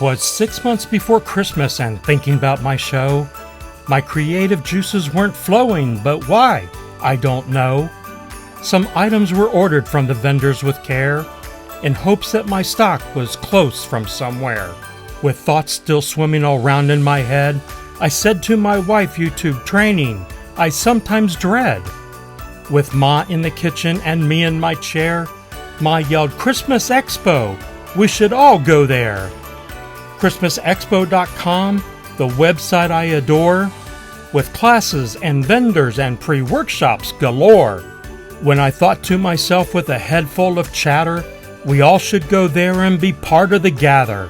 'Twas 6 months before Christmas, and thinking about my show, my creative juices weren't flowing, but why? I don't know. Some items were ordered from the vendors with care, in hopes that my stock was close from somewhere. With thoughts still swimming all round in my head, I said to my wife, YouTube training I sometimes dread. With Ma in the kitchen and me in my chair, Ma yelled, Christmas Expo, we should all go there. ChristmasExpo.com, the website I adore, with classes and vendors and pre-workshops galore. When I thought to myself with a head full of chatter, we all should go there and be part of the gather.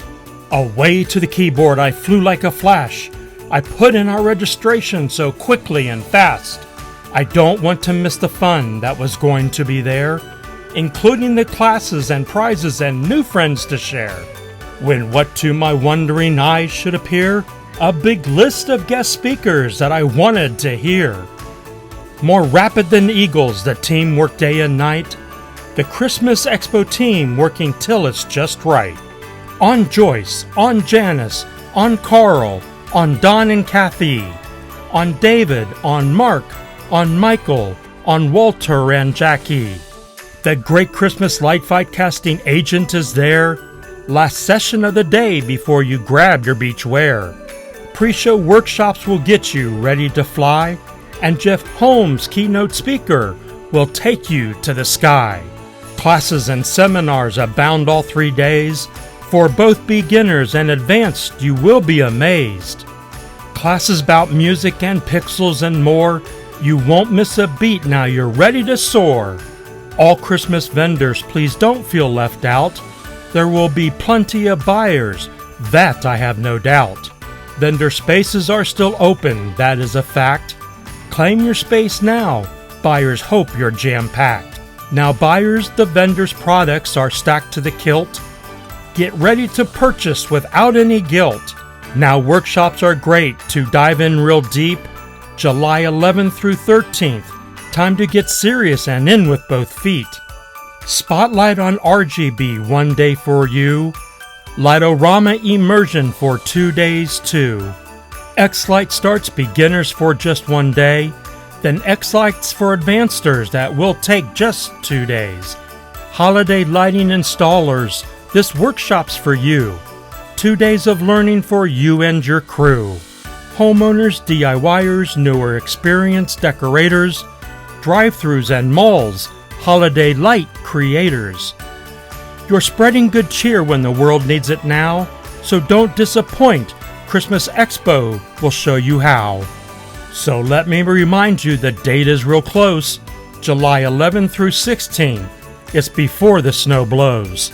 Away to the keyboard I flew like a flash. I put in our registration so quickly and fast. I don't want to miss the fun that was going to be there, including the classes and prizes and new friends to share. When what to my wondering eyes should appear? A big list of guest speakers that I wanted to hear. More rapid than eagles, the team worked day and night. The Christmas Expo team working till it's just right. On Joyce, on Janice, on Carl, on Don and Kathy, on David, on Mark, on Michael, on Walter and Jackie. The great Christmas light fight casting agent is there. Last session of the day before you grab your beach wear. Pre-show workshops will get you ready to fly, and Jeff Holmes, keynote speaker, will take you to the sky. Classes and seminars abound all 3 days. For both beginners and advanced, you will be amazed. Classes about music and pixels and more. You won't miss a beat, now you're ready to soar. All Christmas vendors, please don't feel left out. There will be plenty of buyers, that I have no doubt. Vendor spaces are still open, that is a fact. Claim your space now, buyers hope you're jam-packed. Now buyers, the vendors' products are stacked to the kilt. Get ready to purchase without any guilt. Now workshops are great to dive in real deep. July 11th through 13th, time to get serious and in with both feet. Spotlight on RGB, 1 day for you. Light-O-Rama immersion for 2 days too. X-Light starts beginners for just 1 day. Then X-Lights for advancers that will take just 2 days. Holiday lighting installers, this workshop's for you. 2 days of learning for you and your crew. Homeowners, DIYers, newer experienced decorators, drive-thrus and malls, holiday light creators. You're spreading good cheer when the world needs it now, so don't disappoint. Christmas Expo will show you how. So let me remind you the date is real close, July 11 through 16. It's before the snow blows.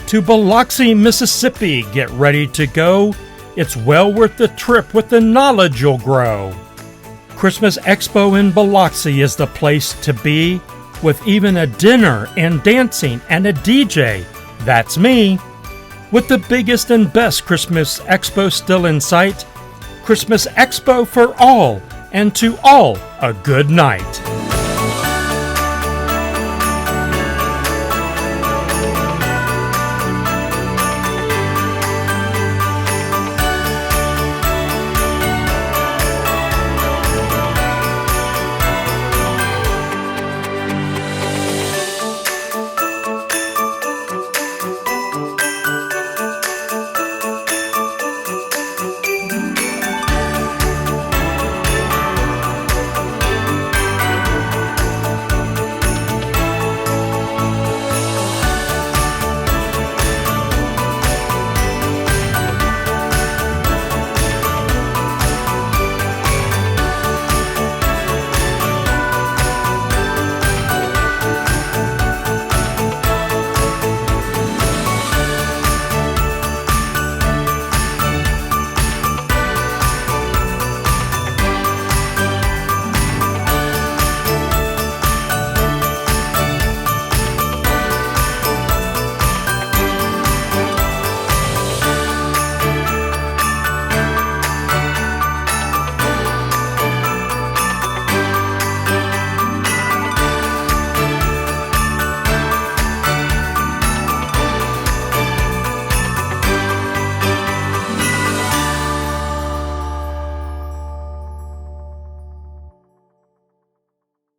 To Biloxi, Mississippi, get ready to go. It's well worth the trip with the knowledge you'll grow. Christmas Expo in Biloxi is the place to be, with even a dinner and dancing and a DJ. That's me. With the biggest and best Christmas Expo still in sight, Christmas Expo for all, and to all a good night.